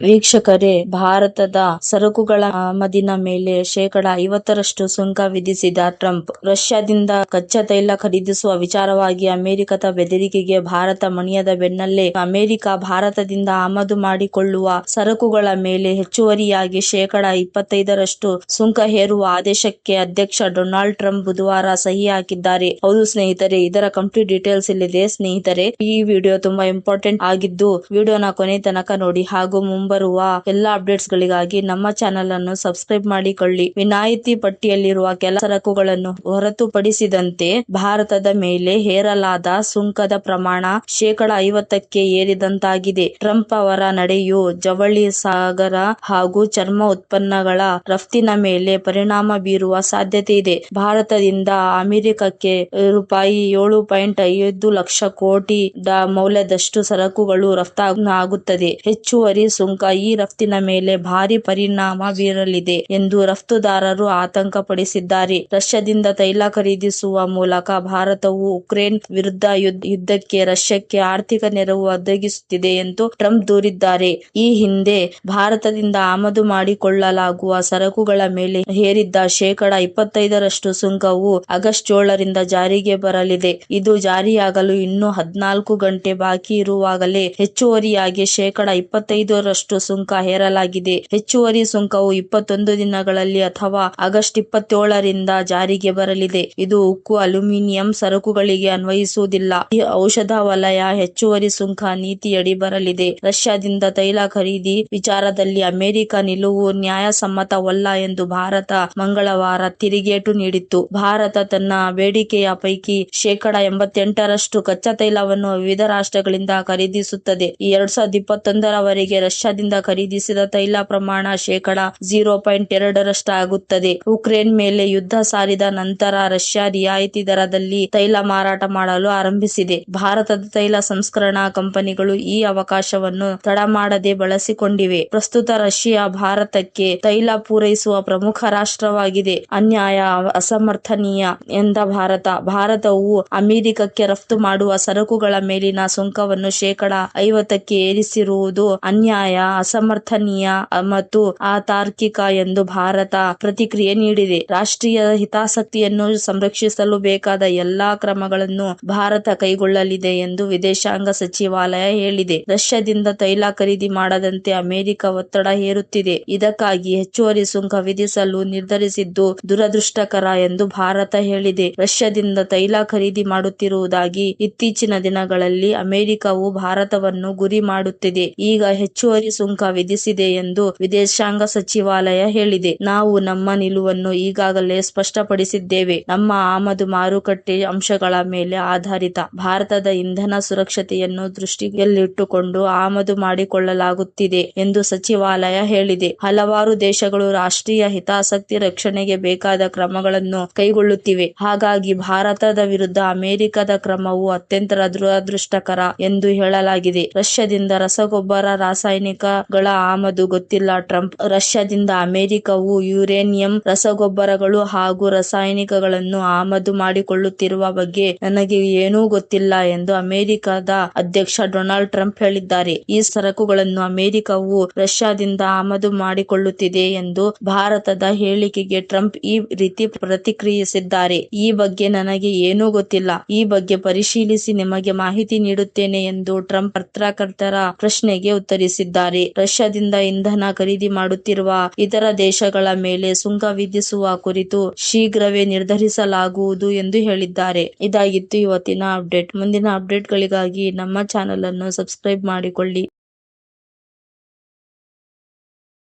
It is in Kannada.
ವೀಕ್ಷಕರೇ, ಭಾರತದ ಸರಕುಗಳ ಆಮದಿನ ಮೇಲೆ ಶೇಕಡಾ 50ರಷ್ಟು ಸುಂಕ ವಿಧಿಸಿದ ಟ್ರಂಪ್, ರಷ್ಯಾದಿಂದ ಕಚ್ಚಾ ತೈಲ ಖರೀದಿಸುವ ವಿಚಾರವಾಗಿ ಅಮೆರಿಕದ ಬೆದರಿಕೆಗೆ ಭಾರತ ಮಣಿಯದ ಬೆನ್ನಲ್ಲೇ ಅಮೆರಿಕ ಭಾರತದಿಂದ ಆಮದು ಮಾಡಿಕೊಳ್ಳುವ ಸರಕುಗಳ ಮೇಲೆ ಹೆಚ್ಚುವರಿಯಾಗಿ ಶೇಕಡಾ 25ರಷ್ಟು ಸುಂಕ ಹೇರುವ ಆದೇಶಕ್ಕೆ ಅಧ್ಯಕ್ಷ ಡೊನಾಲ್ಡ್ ಟ್ರಂಪ್ ಬುಧವಾರ ಸಹಿ ಹಾಕಿದ್ದಾರೆ. ಹೌದು ಸ್ನೇಹಿತರೆ, ಇದರ ಕಂಪ್ಲೀಟ್ ಡೀಟೇಲ್ಸ್ ಇಲ್ಲಿದೆ. ಸ್ನೇಹಿತರೆ, ಈ ವಿಡಿಯೋ ತುಂಬಾ ಇಂಪಾರ್ಟೆಂಟ್ ಆಗಿದ್ದು ವಿಡಿಯೋನ ಕೊನೆ ತನಕ ನೋಡಿ ಹಾಗೂ ಮುಂಬರುವ ಎಲ್ಲಾ ಅಪ್ಡೇಟ್ಸ್ ಗಳಿಗಾಗಿ ನಮ್ಮ ಚಾನೆಲ್ ಅನ್ನು ಸಬ್ಸ್ಕ್ರೈಬ್ ಮಾಡಿಕೊಳ್ಳಿ. ವಿನಾಯಿತಿ ಪಟ್ಟಿಯಲ್ಲಿರುವ ಕೆಲ ಸರಕುಗಳನ್ನು ಹೊರತುಪಡಿಸಿದಂತೆ ಭಾರತದ ಮೇಲೆ ಹೇರಲಾದ ಸುಂಕದ ಪ್ರಮಾಣ ಶೇಕಡಾ 50ಕ್ಕೆ ಏರಿದಂತಾಗಿದೆ. ಟ್ರಂಪ್ ಅವರ ನಡೆಯು ಜವಳಿ, ಸಾಗರ ಹಾಗೂ ಚರ್ಮ ಉತ್ಪನ್ನಗಳ ರಫ್ತಿನ ಮೇಲೆ ಪರಿಣಾಮ ಬೀರುವ ಸಾಧ್ಯತೆ ಇದೆ. ಭಾರತದಿಂದ ಅಮೆರಿಕಕ್ಕೆ ರೂಪಾಯಿ 7.5 ಲಕ್ಷ ಕೋಟಿ ಮೌಲ್ಯದಷ್ಟು ಸರಕುಗಳು ರಫ್ತಾಗುತ್ತದೆ. ಹೆಚ್ಚುವರಿ ಸುಂಕ ಈ ರಫ್ತಿನ ಮೇಲೆ ಭಾರಿ ಪರಿಣಾಮ ಬೀರಲಿದೆ ಎಂದು ರಫ್ತುದಾರರು ಆತಂಕ ಪಡಿಸಿದ್ದಾರೆ. ರಷ್ಯಾದಿಂದ ತೈಲ ಖರೀದಿಸುವ ಮೂಲಕ ಭಾರತವು ಉಕ್ರೇನ್ ವಿರುದ್ಧ ಯುದ್ಧಕ್ಕೆ ರಷ್ಯಾಕ್ಕೆ ಆರ್ಥಿಕ ನೆರವು ಒದಗಿಸುತ್ತಿದೆ ಎಂದು ಟ್ರಂಪ್ ದೂರಿದ್ದಾರೆ. ಈ ಹಿಂದೆ ಭಾರತದಿಂದ ಆಮದು ಮಾಡಿಕೊಳ್ಳಲಾಗುವ ಸರಕುಗಳ ಮೇಲೆ ಹೇರಿದ್ದ ಶೇಕಡಾ 25ರಷ್ಟು ಸುಂಕವು ಆಗಸ್ಟ್ 7ರಿಂದ ಜಾರಿಗೆ ಬರಲಿದೆ. ಇದು ಜಾರಿಯಾಗಲು ಇನ್ನೂ 14 ಗಂಟೆ ಬಾಕಿ ಇರುವಾಗಲೇ ಹೆಚ್ಚುವರಿಯಾಗಿ ಶೇಕಡಾ 25ರಷ್ಟು ಸುಂಕ ಹೇರಲಾಗಿದೆ. ಹೆಚ್ಚುವರಿ ಸುಂಕವು 21 ದಿನಗಳಲ್ಲಿ ಅಥವಾ ಆಗಸ್ಟ್ 27ರಿಂದ ಜಾರಿಗೆ ಬರಲಿದೆ. ಇದು ಉಕ್ಕು, ಅಲ್ಯೂಮಿನಿಯಂ ಸರಕುಗಳಿಗೆ ಅನ್ವಯಿಸುವುದಿಲ್ಲ. ಈ ಔಷಧ ವಲಯ ಹೆಚ್ಚುವರಿ ಸುಂಕ ನೀತಿಯಡಿ ಬರಲಿದೆ. ರಷ್ಯಾದಿಂದ ತೈಲ ಖರೀದಿ ವಿಚಾರದಲ್ಲಿ ಅಮೆರಿಕ ನಿಲುವು ನ್ಯಾಯಸಮ್ಮತವಲ್ಲ ಎಂದು ಭಾರತ ಮಂಗಳವಾರ ತಿರುಗೇಟು ನೀಡಿತ್ತು. ಭಾರತ ತನ್ನ ಬೇಡಿಕೆಯ ಪೈಕಿ ಶೇಕಡಾ 88ರಷ್ಟು ಕಚ್ಚಾ ತೈಲವನ್ನು ವಿವಿಧ ರಾಷ್ಟ್ರಗಳಿಂದ ಖರೀದಿಸುತ್ತದೆ. 2021ರವರೆಗೆ ರಷ್ಯಾದಿಂದ ಖರೀದಿಸಿದ ತೈಲ ಪ್ರಮಾಣ ಶೇಕಡಾ 0.2ರಷ್ಟಾಗುತ್ತದೆ. ಉಕ್ರೇನ್ ಮೇಲೆ ಯುದ್ಧ ಸಾರಿದ ನಂತರ ರಷ್ಯಾ ರಿಯಾಯಿತಿ ದರದಲ್ಲಿ ತೈಲ ಮಾರಾಟ ಮಾಡಲು ಆರಂಭಿಸಿದೆ. ಭಾರತದ ತೈಲ ಸಂಸ್ಕರಣಾ ಕಂಪನಿಗಳು ಈ ಅವಕಾಶವನ್ನು ತಡ ಮಾಡದೆ ಬಳಸಿಕೊಂಡಿವೆ. ಪ್ರಸ್ತುತ ರಷ್ಯಾ ಭಾರತಕ್ಕೆ ತೈಲ ಪೂರೈಸುವ ಪ್ರಮುಖ ರಾಷ್ಟ್ರವಾಗಿದೆ. ಅನ್ಯಾಯ, ಅಸಮರ್ಥನೀಯ ಎಂದ ಭಾರತವು ಅಮೆರಿಕಕ್ಕೆ ರಫ್ತು ಮಾಡುವ ಸರಕುಗಳ ಮೇಲಿನ ಸುಂಕವನ್ನು ಶೇಕಡಾ 50ಕ್ಕೆ ಏರಿಸಿರುವುದು ಅನ್ಯಾಯ, ಅಸಮರ್ಥನೀಯ ಮತ್ತು ಅತಾರ್ಕಿಕ ಎಂದು ಭಾರತ ಪ್ರತಿಕ್ರಿಯೆ ನೀಡಿದೆ. ರಾಷ್ಟ್ರೀಯ ಹಿತಾಸಕ್ತಿಯನ್ನು ಸಂರಕ್ಷಿಸಲು ಬೇಕಾದ ಎಲ್ಲಾ ಕ್ರಮಗಳನ್ನು ಭಾರತ ಕೈಗೊಳ್ಳಲಿದೆ ಎಂದು ವಿದೇಶಾಂಗ ಸಚಿವಾಲಯ ಹೇಳಿದೆ. ರಷ್ಯಾದಿಂದ ತೈಲ ಖರೀದಿ ಮಾಡದಂತೆ ಅಮೆರಿಕ ಒತ್ತಡ ಹೇರುತ್ತಿದೆ. ಇದಕ್ಕಾಗಿ ಹೆಚ್ಚುವರಿ ಸುಂಕ ವಿಧಿಸಲು ನಿರ್ಧರಿಸಿದ್ದು ದುರದೃಷ್ಟಕರ ಎಂದು ಭಾರತ ಹೇಳಿದೆ. ರಷ್ಯಾದಿಂದ ತೈಲ ಖರೀದಿ ಮಾಡುತ್ತಿರುವುದಾಗಿ ಇತ್ತೀಚಿನ ದಿನಗಳಲ್ಲಿ ಅಮೆರಿಕವು ಭಾರತವನ್ನು ಗುರಿ ಮಾಡುತ್ತಿದೆ. ಈಗ ಹೆಚ್ಚುವರಿ ಸುಂಕ ವಿಧಿಸಿದೆ ಎಂದು ವಿದೇಶಾಂಗ ಸಚಿವಾಲಯ ಹೇಳಿದೆ. ನಾವು ನಮ್ಮ ನಿಲುವನ್ನು ಈಗಾಗಲೇ ಸ್ಪಷ್ಟಪಡಿಸಿದ್ದೇವೆ. ನಮ್ಮ ಆಮದು ಮಾರುಕಟ್ಟೆ ಅಂಶಗಳ ಮೇಲೆ ಆಧಾರಿತ. ಭಾರತದ ಇಂಧನ ಸುರಕ್ಷತೆಯನ್ನು ದೃಷ್ಟಿಯಲ್ಲಿಟ್ಟುಕೊಂಡು ಆಮದು ಮಾಡಿಕೊಳ್ಳಲಾಗುತ್ತಿದೆ ಎಂದು ಸಚಿವಾಲಯ ಹೇಳಿದೆ. ಹಲವಾರು ದೇಶಗಳು ರಾಷ್ಟ್ರೀಯ ಹಿತಾಸಕ್ತಿ ರಕ್ಷಣೆಗೆ ಬೇಕಾದ ಕ್ರಮಗಳನ್ನು ಕೈಗೊಳ್ಳುತ್ತಿವೆ. ಹಾಗಾಗಿ ಭಾರತದ ವಿರುದ್ಧ ಅಮೆರಿಕದ ಕ್ರಮವು ಅತ್ಯಂತ ದುರದೃಷ್ಟಕರ ಎಂದು ಹೇಳಲಾಗಿದೆ. ರಷ್ಯಾದಿಂದ ರಸಗೊಬ್ಬರ, ರಾಸಾಯನಿಕಗಳ ಆಮದು ಗೊತ್ತಿಲ್ಲ ಟ್ರಂಪ್, ರಷ್ಯಾದಿಂದ ಅಮೆರಿಕವು ಯುರೇನಿಯಂ, ರಸಗೊಬ್ಬರಗಳು ಹಾಗೂ ರಾಸಾಯನಿಕಗಳನ್ನು ಆಮದು ಮಾಡಿಕೊಳ್ಳುತ್ತಿರುವ ಬಗ್ಗೆ ನನಗೆ ಏನೂ ಗೊತ್ತಿಲ್ಲ ಎಂದು ಅಮೆರಿಕದ ಅಧ್ಯಕ್ಷ ಡೊನಾಲ್ಡ್ ಟ್ರಂಪ್ ಹೇಳಿದ್ದಾರೆ. ಈ ಸರಕುಗಳನ್ನು ಅಮೆರಿಕವು ರಷ್ಯಾದಿಂದ ಆಮದು ಮಾಡಿಕೊಳ್ಳುತ್ತಿದೆ ಎಂದು ಭಾರತದ ಹೇಳಿಕೆಗೆ ಟ್ರಂಪ್ ಈ ರೀತಿ ಪ್ರತಿಕ್ರಿಯಿಸಿದ್ದಾರೆ. ಈ ಬಗ್ಗೆ ನನಗೆ ಏನೂ ಗೊತ್ತಿಲ್ಲ. ಈ ಬಗ್ಗೆ ಪರಿಶೀಲಿಸಿ ನಿಮಗೆ ಮಾಹಿತಿ ನೀಡುತ್ತೇನೆ ಎಂದು ಟ್ರಂಪ್ ಪತ್ರಕರ್ತರ ಪ್ರಶ್ನೆಗೆ ಉತ್ತರಿಸಿದ್ದಾರೆ. ರಷ್ಯಾದಿಂದ ಇಂಧನ ಖರೀದಿ ಮಾಡುತ್ತಿರುವ ಇತರ ದೇಶಗಳ ಮೇಲೆ ಸುಂಕ ವಿಧಿಸುವ ಕುರಿತು ಶೀಘ್ರವೇ ನಿರ್ಧರಿಸಲಾಗುವುದು ಎಂದು ಹೇಳಿದ್ದಾರೆ. ಇದಾಗಿತ್ತು ಇವತ್ತಿನ ಅಪ್ಡೇಟ್. ಮುಂದಿನ ಅಪ್ಡೇಟ್ಗಳಿಗಾಗಿ ನಮ್ಮ ಚಾನೆಲ್ ಅನ್ನು ಸಬ್ಸ್ಕ್ರೈಬ್ ಮಾಡಿಕೊಳ್ಳಿ.